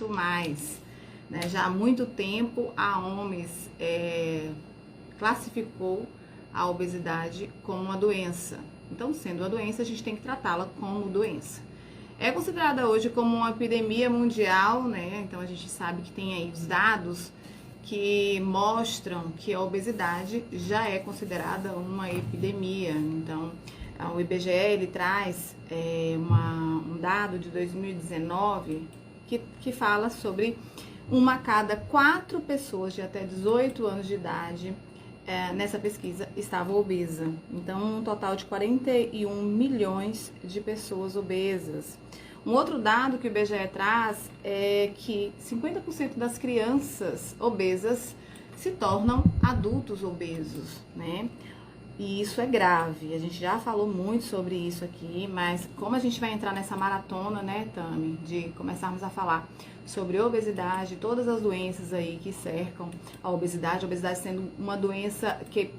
mais, né? Já há muito tempo a OMS classificou a obesidade como uma doença. Então, sendo uma doença, a gente tem que tratá-la como doença. É considerada hoje como uma epidemia mundial, né? Então a gente sabe que tem aí os dados que mostram que a obesidade já é considerada uma epidemia. Então, o IBGE ele traz um dado de 2019 que fala sobre uma a cada 4 pessoas de até 18 anos de idade nessa pesquisa estava obesa. Então, um total de 41 milhões de pessoas obesas. Um outro dado que o IBGE traz é que 50% das crianças obesas se tornam adultos obesos, né? E isso é grave. A gente já falou muito sobre isso aqui, mas como a gente vai entrar nessa maratona, né, Tami, de começarmos a falar sobre obesidade, todas as doenças aí que cercam a obesidade sendo uma doença que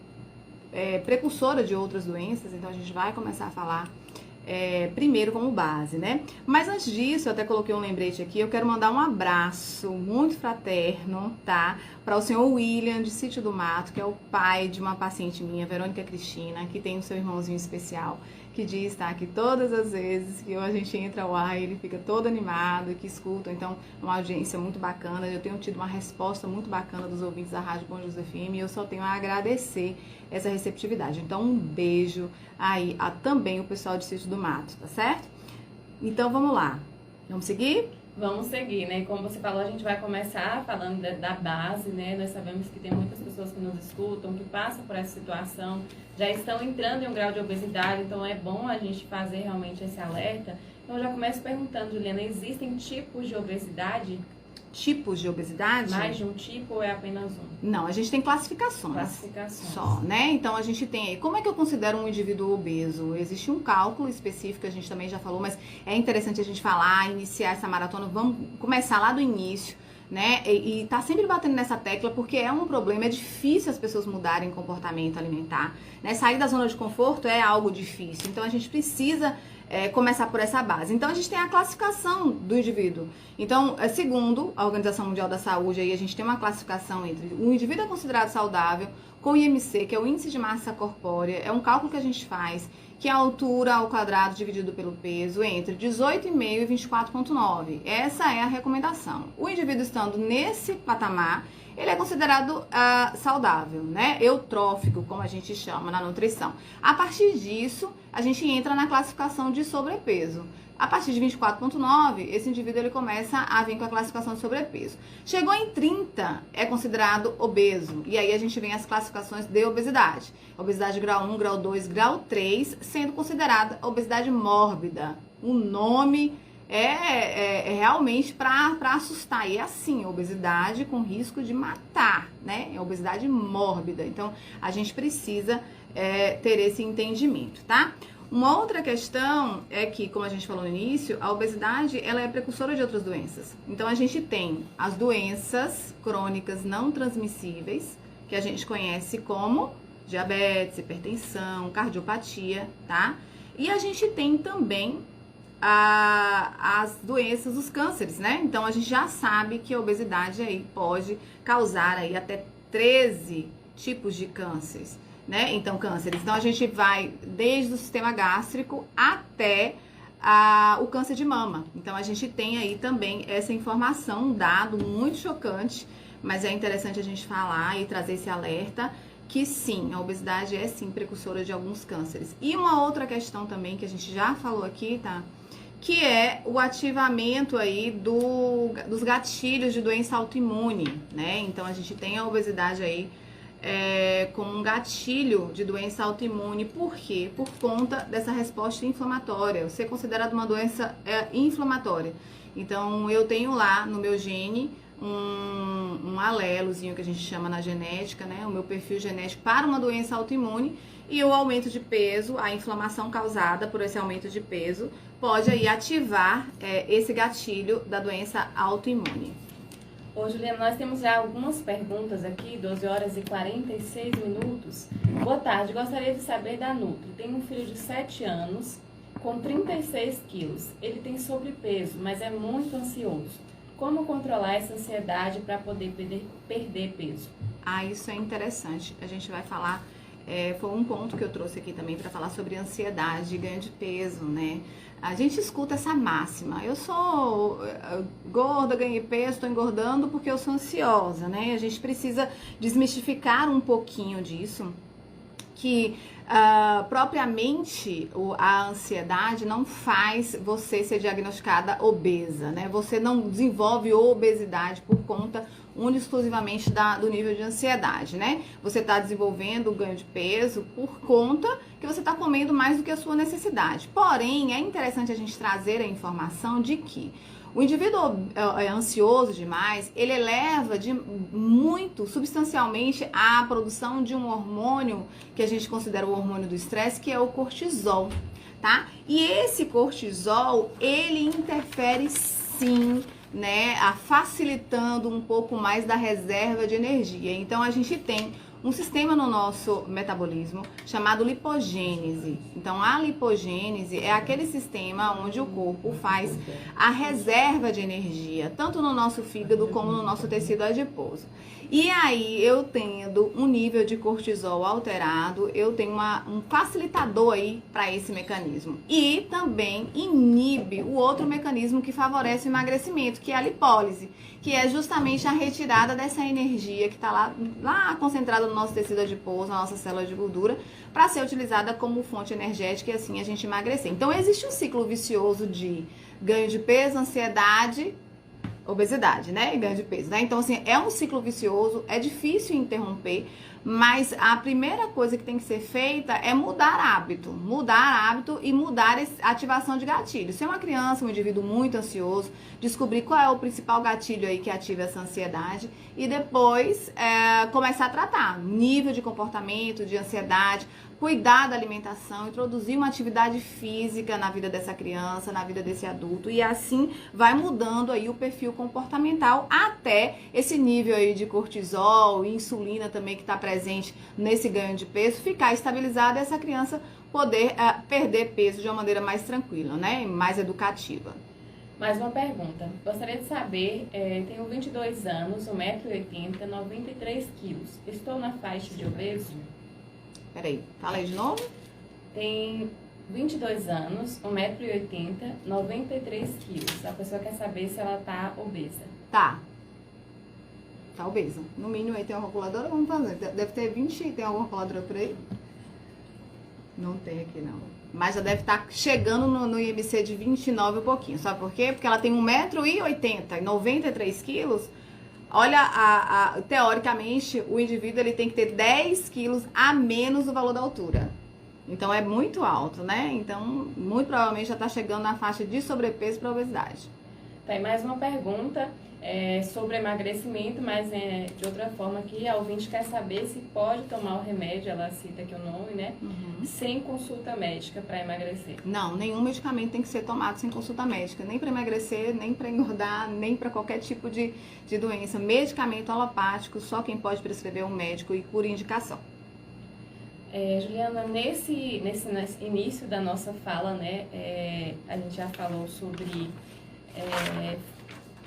é precursora de outras doenças, então a gente vai começar a falar primeiro como base, né? Mas antes disso, eu até coloquei um lembrete aqui, eu quero mandar um abraço muito fraterno, tá? Para o senhor William, de Sítio do Mato, que é o pai de uma paciente minha, Verônica Cristina, que tem o seu irmãozinho especial, que diz, tá, que todas as vezes que a gente entra ao ar, ele fica todo animado e que escuta, então, uma audiência muito bacana. Eu tenho tido uma resposta muito bacana dos ouvintes da Rádio Bom Jesus FM e eu só tenho a agradecer essa receptividade. Então, um beijo aí a também o pessoal de Sítio do Mato, tá certo? Então, vamos lá. Vamos seguir? Vamos seguir, né? Como você falou, a gente vai começar falando da base, né? Nós sabemos que tem muitas pessoas que nos escutam, que passam por essa situação, já estão entrando em um grau de obesidade, então é bom a gente fazer realmente esse alerta. Então, eu já começo perguntando, Juliana, existem tipos de obesidade? Tipos de obesidade? Mais de um tipo ou é apenas um? Não, a gente tem classificações só, né? Então a gente tem aí, como é que eu considero um indivíduo obeso? Existe um cálculo específico, a gente também já falou, mas é interessante a gente falar, iniciar essa maratona, vamos começar lá do início, né? E tá sempre batendo nessa tecla porque é um problema, é difícil as pessoas mudarem comportamento alimentar, né? Sair da zona de conforto é algo difícil, então a gente precisa começar por essa base. Então, a gente tem a classificação do indivíduo. Então, segundo a Organização Mundial da Saúde, aí a gente tem uma classificação entre o indivíduo é considerado saudável com IMC, que é o Índice de Massa Corpórea, é um cálculo que a gente faz, que é a altura ao quadrado dividido pelo peso entre 18,5 e 24,9. Essa é a recomendação. O indivíduo estando nesse patamar, ele é considerado saudável, né? Eutrófico, como a gente chama na nutrição. A partir disso, a gente entra na classificação de sobrepeso. A partir de 24,9, esse indivíduo ele começa a vir com a classificação de sobrepeso. Chegou em 30, é considerado obeso. E aí a gente vem as classificações de obesidade. Obesidade grau 1, grau 2, grau 3, sendo considerada obesidade mórbida. O nome é realmente para assustar. E é assim, obesidade com risco de matar, né? É obesidade mórbida. Então, a gente precisa ter esse entendimento, tá? Uma outra questão é que, como a gente falou no início, a obesidade ela é precursora de outras doenças. Então, a gente tem as doenças crônicas não transmissíveis, que a gente conhece como diabetes, hipertensão, cardiopatia, tá? E a gente tem também as doenças, os cânceres, né? Então, a gente já sabe que a obesidade aí pode causar aí até 13 tipos de cânceres, né? Então, cânceres. Então, a gente vai desde o sistema gástrico até o câncer de mama. Então, a gente tem aí também essa informação, um dado muito chocante, mas é interessante a gente falar e trazer esse alerta que sim, a obesidade é sim precursora de alguns cânceres. E uma outra questão também que a gente já falou aqui, tá? Que é o ativamento aí dos gatilhos de doença autoimune, né? Então, a gente tem a obesidade aí como um gatilho de doença autoimune. Por quê? Por conta dessa resposta inflamatória. Ser considerado uma doença inflamatória. Então, eu tenho lá no meu gene um alelozinho que a gente chama na genética, né? O meu perfil genético para uma doença autoimune. E o aumento de peso, a inflamação causada por esse aumento de peso, pode aí ativar esse gatilho da doença autoimune. Ô, Juliana, nós temos já algumas perguntas aqui, 12 horas e 46 minutos. Boa tarde, gostaria de saber da Nutri. Tem um filho de 7 anos, com 36 quilos. Ele tem sobrepeso, mas é muito ansioso. como controlar essa ansiedade para poder perder peso? Isso é interessante. A gente vai falar, foi um ponto que eu trouxe aqui também para falar sobre ansiedade e ganho de peso, né? A gente escuta essa máxima, eu sou gorda, ganhei peso, estou engordando porque eu sou ansiosa, né? A gente precisa desmistificar um pouquinho disso, que propriamente a ansiedade não faz você ser diagnosticada obesa, né? Você não desenvolve obesidade por conta única e exclusivamente do nível de ansiedade, né? Você está desenvolvendo o ganho de peso por conta que você está comendo mais do que a sua necessidade. Porém, é interessante a gente trazer a informação de que o indivíduo ansioso demais, ele eleva muito substancialmente a produção de um hormônio que a gente considera o hormônio do estresse, que é o cortisol, tá? E esse cortisol, ele interfere sim, né, facilitando um pouco mais da reserva de energia. Então a gente tem um sistema no nosso metabolismo chamado lipogênese. Então a lipogênese é aquele sistema onde o corpo faz a reserva de energia, tanto no nosso fígado como no nosso tecido adiposo. E aí eu tendo um nível de cortisol alterado, eu tenho um facilitador aí para esse mecanismo. E também inibe o outro mecanismo que favorece o emagrecimento, que é a lipólise, que é justamente a retirada dessa energia que está lá concentrada no nosso tecido adiposo, na nossa célula de gordura, para ser utilizada como fonte energética e assim a gente emagrecer. Então existe um ciclo vicioso de ganho de peso, ansiedade, obesidade, né? E ganho de peso, né? Então, assim, é um ciclo vicioso, é difícil interromper, mas a primeira coisa que tem que ser feita é mudar hábito e mudar a ativação de gatilho. Se é uma criança, um indivíduo muito ansioso, descobrir qual é o principal gatilho aí que ativa essa ansiedade e depois começar a tratar nível de comportamento, de ansiedade, cuidar da alimentação, introduzir uma atividade física na vida dessa criança, na vida desse adulto, e assim vai mudando aí o perfil comportamental até esse nível aí de cortisol e insulina também que está presente nesse ganho de peso ficar estabilizado e essa criança poder perder peso de uma maneira mais tranquila, né, mais educativa. Mais uma pergunta. Gostaria de saber, tenho 22 anos, 1,80 m, 93 kg. Estou na faixa de obeso? Peraí, fala aí de novo. Tem 22 anos, 1,80 m, 93 kg. A pessoa quer saber se ela tá obesa. Tá obesa. No mínimo aí tem uma calculadora, vamos fazer. Deve ter 20, tem alguma calculadora por aí? Não tem aqui não. Mas já deve estar chegando no IMC de 29 e um pouquinho. Sabe por quê? Porque ela tem 1,80 m e 93 quilos. Olha, teoricamente, o indivíduo ele tem que ter 10 quilos a menos do valor da altura. Então, é muito alto, né? Então, muito provavelmente já está chegando na faixa de sobrepeso para obesidade. Tem mais uma pergunta sobre emagrecimento, mas de outra forma aqui, a ouvinte quer saber se pode tomar o remédio, ela cita aqui o nome, né? Sem consulta médica para emagrecer. Não, nenhum medicamento tem que ser tomado sem consulta médica, nem para emagrecer, nem para engordar, nem para qualquer tipo de doença. Medicamento alopático, só quem pode prescrever é um médico e por indicação. Juliana, nesse início da nossa fala, né, a gente já falou sobre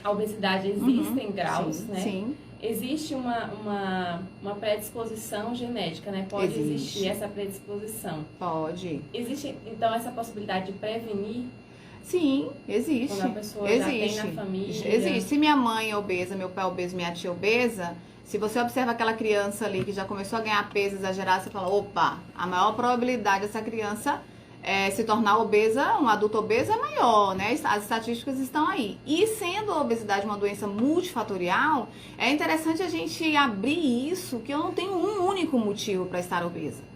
a obesidade existem graus, sim, né? Sim. Existe uma predisposição genética, né? Pode existir essa predisposição. Pode. Existe, então, essa possibilidade de prevenir? Sim, existe. Quando a pessoa já tem na família. Existe. Se minha mãe é obesa, meu pai é obeso, minha tia é obesa, se você observa aquela criança ali que já começou a ganhar peso exagerado, você fala, opa, a maior probabilidade dessa criança se tornar obesa, um adulto obeso é maior, né? As estatísticas estão aí. E sendo a obesidade uma doença multifatorial, é interessante a gente abrir isso, que eu não tenho um único motivo para estar obesa.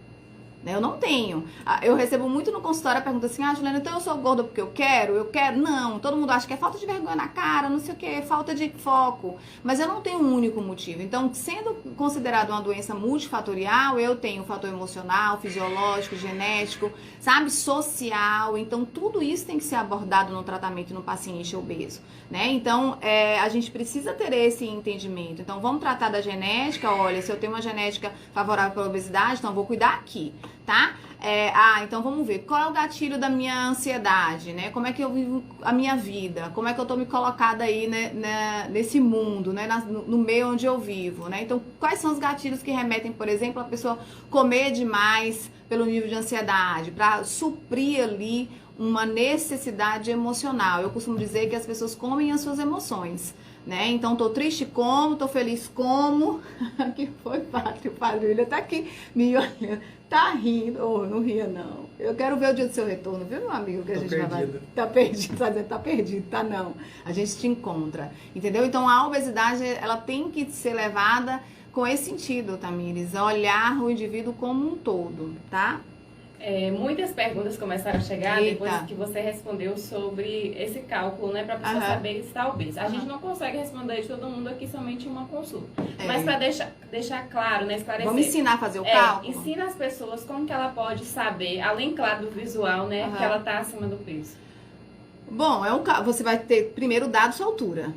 Eu não tenho. Eu recebo muito no consultório a pergunta assim, Juliana, então eu sou gorda porque eu quero? Não, todo mundo acha que é falta de vergonha na cara, não sei o que, falta de foco. Mas eu não tenho um único motivo. Então, sendo considerado uma doença multifatorial, eu tenho fator emocional, fisiológico, genético, sabe, social. Então, tudo isso tem que ser abordado no tratamento no paciente obeso, né? Então, a gente precisa ter esse entendimento. Então, vamos tratar da genética. Olha, se eu tenho uma genética favorável para a obesidade, então vou cuidar aqui. tá? Então vamos ver, qual é o gatilho da minha ansiedade, né? Como é que eu vivo a minha vida? Como é que eu tô me colocada aí, né, nesse mundo, né? No meio onde eu vivo, né? Então, quais são os gatilhos que remetem, por exemplo, a pessoa comer demais pelo nível de ansiedade, para suprir ali uma necessidade emocional. Eu costumo dizer que as pessoas comem as suas emoções, né? Então, tô triste como, tô feliz como. Que foi, Padre? O Padre William tá aqui me olhando, tá rindo. Oh, não ria, não. Eu quero ver o dia do seu retorno, viu, meu amigo? Que a gente vai... Tá perdido, tá dizendo, tá perdido, tá não. A gente te encontra, entendeu? Então, a obesidade, ela tem que ser levada com esse sentido, Tamires, olhar o indivíduo como um todo, tá? Muitas perguntas começaram a chegar. Eita. Depois que você respondeu sobre esse cálculo, né, para a pessoa saber se está obesa. A gente não consegue responder de todo mundo aqui somente em uma consulta. Mas para deixar claro, né, esclarecer. Vamos ensinar a fazer o cálculo? Ensina as pessoas como que ela pode saber, além, claro, do visual, né, que ela está acima do peso. Bom, você vai ter primeiro dado sua altura.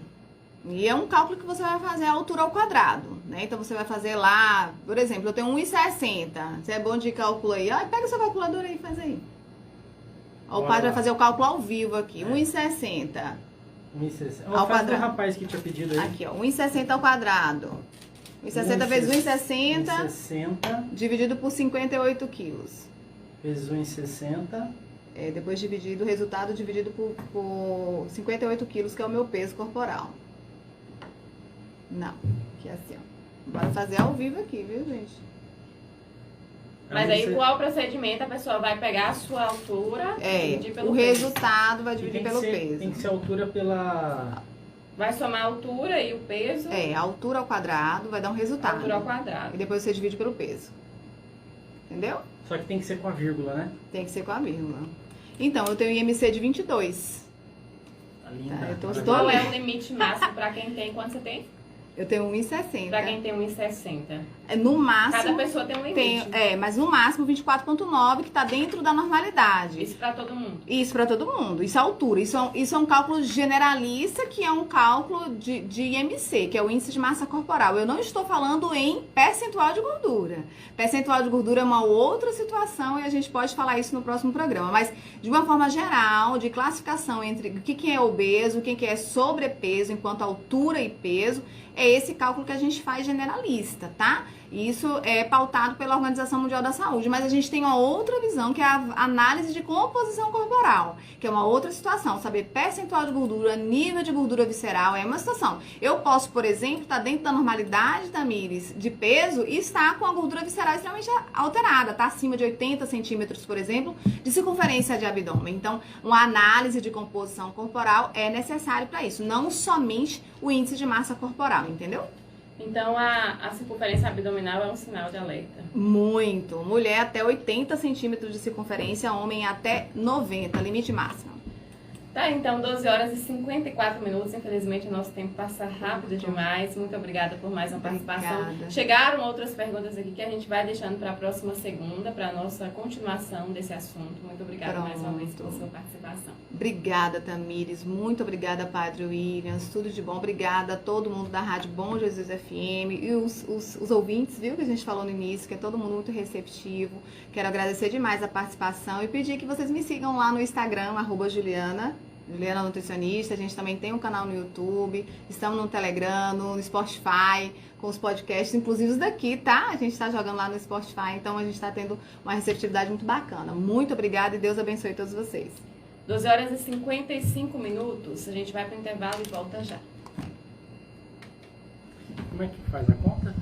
E é um cálculo que você vai fazer a altura ao quadrado, né? Então, você vai fazer lá, por exemplo, eu tenho 1,60. Você é bom de cálculo aí? Pega sua calculadora aí e faz aí. O padre vai fazer o cálculo ao vivo aqui. 1,60. 1,60. Ao quadrado. O rapaz que tinha pedido aí. Aqui, ó. 1,60 ao quadrado. 1,60 vezes 1,60. 1,60. Dividido por 58 quilos. Vezes 1,60. Depois dividido, o resultado dividido por 58 quilos, que é o meu peso corporal. Não, que é assim, ó. Bora fazer ao vivo aqui, viu, gente? Mas aí, qual procedimento? A pessoa vai pegar a sua altura e dividir pelo peso. Resultado vai dividir pelo peso. Tem que ser a altura pela... Vai somar a altura e o peso. A altura ao quadrado vai dar um resultado. Altura ao quadrado. E depois você divide pelo peso. Entendeu? Só que tem que ser com a vírgula, né? Tem que ser com a vírgula. Então, eu tenho IMC de 22. Tá linda. Qual é o limite máximo para quem tem? Quanto você tem? Eu tenho 1,60. Para quem tem 1,60. No máximo... Cada pessoa tem um limite. Mas no máximo 24,9, que tá dentro da normalidade. Isso para todo mundo? Isso para todo mundo. Isso é altura. Isso é um cálculo generalista, que é um cálculo de IMC, que é o índice de massa corporal. Eu não estou falando em percentual de gordura. Percentual de gordura é uma outra situação e a gente pode falar isso no próximo programa. Mas, de uma forma geral, de classificação entre o que é obeso, o que é sobrepeso, enquanto altura e peso, é esse cálculo que a gente faz generalista, tá? Isso é pautado pela Organização Mundial da Saúde, mas a gente tem uma outra visão, que é a análise de composição corporal, que é uma outra situação. Saber percentual de gordura, nível de gordura visceral, é uma situação. Eu posso, por exemplo, estar dentro da normalidade, Tamires, de peso e estar com a gordura visceral extremamente alterada, tá acima de 80 centímetros, por exemplo, de circunferência de abdômen. Então, uma análise de composição corporal é necessário para isso, não somente o índice de massa corporal, entendeu? Então, a circunferência abdominal é um sinal de alerta. Muito. Mulher até 80 centímetros de circunferência, homem até 90, limite máximo. Tá, então 12 horas e 54 minutos. Infelizmente, o nosso tempo passa rápido demais. Muito obrigada por mais uma participação. Chegaram outras perguntas aqui que a gente vai deixando para a próxima segunda, para a nossa continuação desse assunto. Muito obrigada mais uma vez pela sua participação. Obrigada, Tamires. Muito obrigada, Padre Williams. Tudo de bom. Obrigada a todo mundo da Rádio Bom Jesus FM e os ouvintes, viu, que a gente falou no início, que é todo mundo muito receptivo. Quero agradecer demais a participação e pedir que vocês me sigam lá no Instagram, @Juliana Nutricionista. A gente também tem um canal no YouTube, estamos no Telegram, no Spotify, com os podcasts, inclusive os daqui, tá? A gente está jogando lá no Spotify, então a gente está tendo uma receptividade muito bacana. Muito obrigada e Deus abençoe todos vocês. 12 horas e 55 minutos, a gente vai para o intervalo e volta já. Como é que faz a conta?